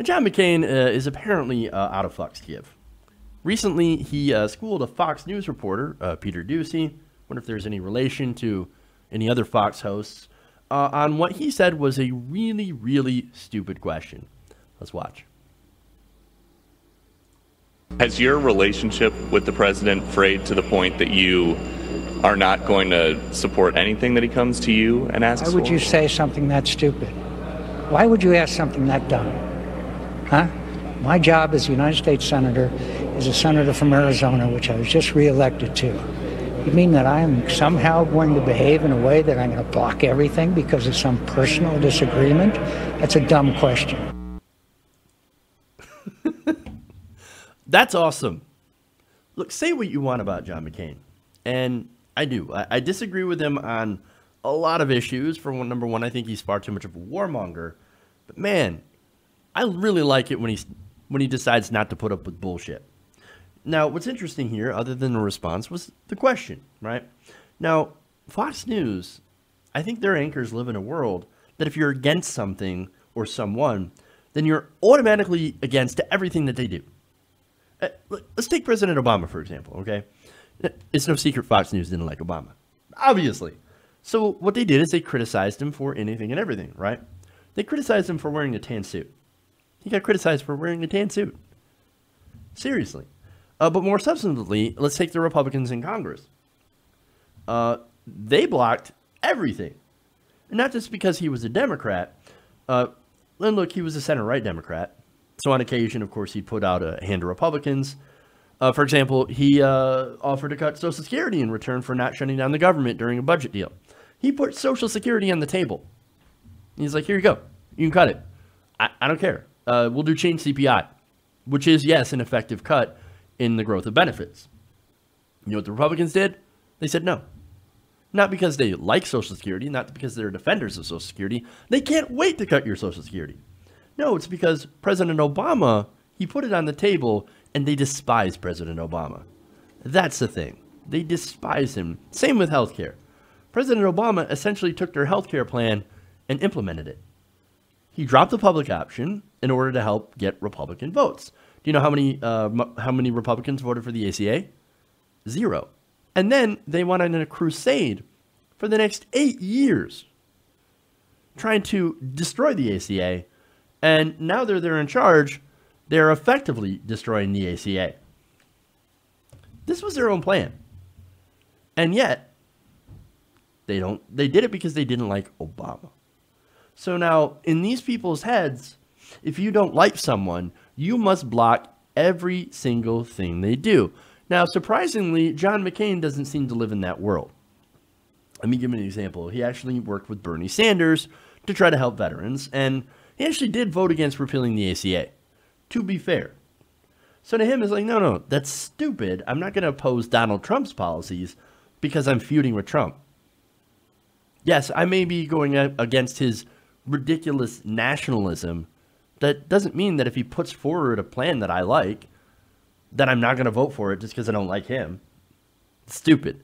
John McCain is apparently out of fucks to give. Recently, he schooled a Fox News reporter, Peter Doocy, wonder if there's any relation to any other Fox hosts, on what he said was a really, really stupid question. Let's watch. Has your relationship with the president frayed to the point that you are not going to support anything that he comes to you and asks for? Why would you say something that stupid? Why would you ask something that dumb? Huh? My job as a United States Senator is a senator from Arizona, which I was just reelected to. You mean that I am somehow going to behave in a way that I'm going to block everything because of some personal disagreement? That's a dumb question. That's awesome. Look, say what you want about John McCain. And I do. I disagree with him on a lot of issues. For one, number one, I think he's far too much of a warmonger. But man, I really like it when he decides not to put up with bullshit. Now, what's interesting here, other than the response, was the question, right? Now, Fox News, I think their anchors live in a world that if you're against something or someone, then you're automatically against everything that they do. Let's take President Obama, for example, okay? It's no secret Fox News didn't like Obama, obviously. So what they did is they criticized him for anything and everything, right? They criticized him for wearing a tan suit. He got criticized for wearing a tan suit. Seriously. But more substantively, let's take the Republicans in Congress. They blocked everything. And not just because he was a Democrat. And look, he was a center-right Democrat. So on occasion, of course, he put out a hand to Republicans. For example, he offered to cut Social Security in return for not shutting down the government during a budget deal. He put Social Security on the table. He's like, here you go. You can cut it. I don't care. We'll do change CPI, which is, yes, an effective cut in the growth of benefits. You know what the Republicans did? They said no. Not because they like Social Security, not because they're defenders of Social Security. They can't wait to cut your Social Security. No, it's because President Obama, he put it on the table, and they despise President Obama. That's the thing. They despise him. Same with healthcare. President Obama essentially took their healthcare plan and implemented it. He dropped the public option in order to help get Republican votes. Do you know how many Republicans voted for the ACA? 0. And then they went on a crusade for the next 8 years trying to destroy the ACA. And now they're in charge, they're effectively destroying the ACA. This was their own plan. And yet, they did it because they didn't like Obama. So now, in these people's heads, if you don't like someone, you must block every single thing they do. Now, surprisingly, John McCain doesn't seem to live in that world. Let me give you an example. He actually worked with Bernie Sanders to try to help veterans, and he actually did vote against repealing the ACA, to be fair. So to him, it's like, no, that's stupid. I'm not going to oppose Donald Trump's policies because I'm feuding with Trump. Yes, I may be going against his ridiculous nationalism. That doesn't mean that if he puts forward a plan that I like, that I'm not going to vote for it just because I don't like him. It's stupid.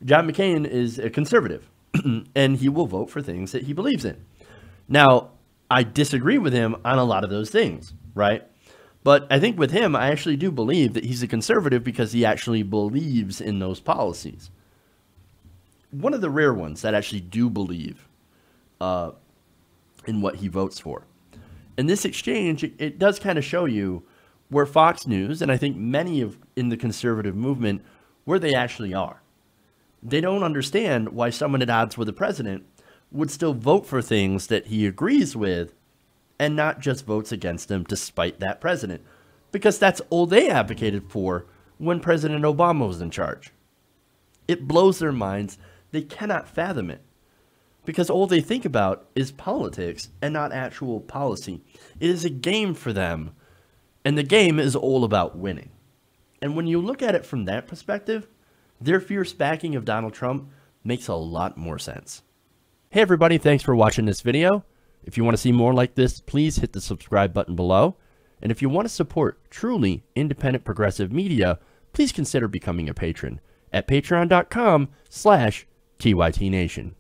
John McCain is a conservative, and he will vote for things that he believes in. Now, I disagree with him on a lot of those things, right? But I think with him, I actually do believe that he's a conservative because he actually believes in those policies. One of the rare ones that actually do believe in what he votes for. In this exchange, it does kind of show you where Fox News, and I think many in the conservative movement, where they actually are. They don't understand why someone at odds with the president would still vote for things that he agrees with and not just votes against them despite that president. Because that's all they advocated for when President Obama was in charge. It blows their minds. They cannot fathom it. Because all they think about is politics and not actual policy. It is a game for them. And the game is all about winning. And when you look at it from that perspective, their fierce backing of Donald Trump makes a lot more sense. Hey everybody, thanks for watching this video. If you want to see more like this, please hit the subscribe button below. And if you want to support truly independent progressive media, please consider becoming a patron at patreon.com/TYTNation.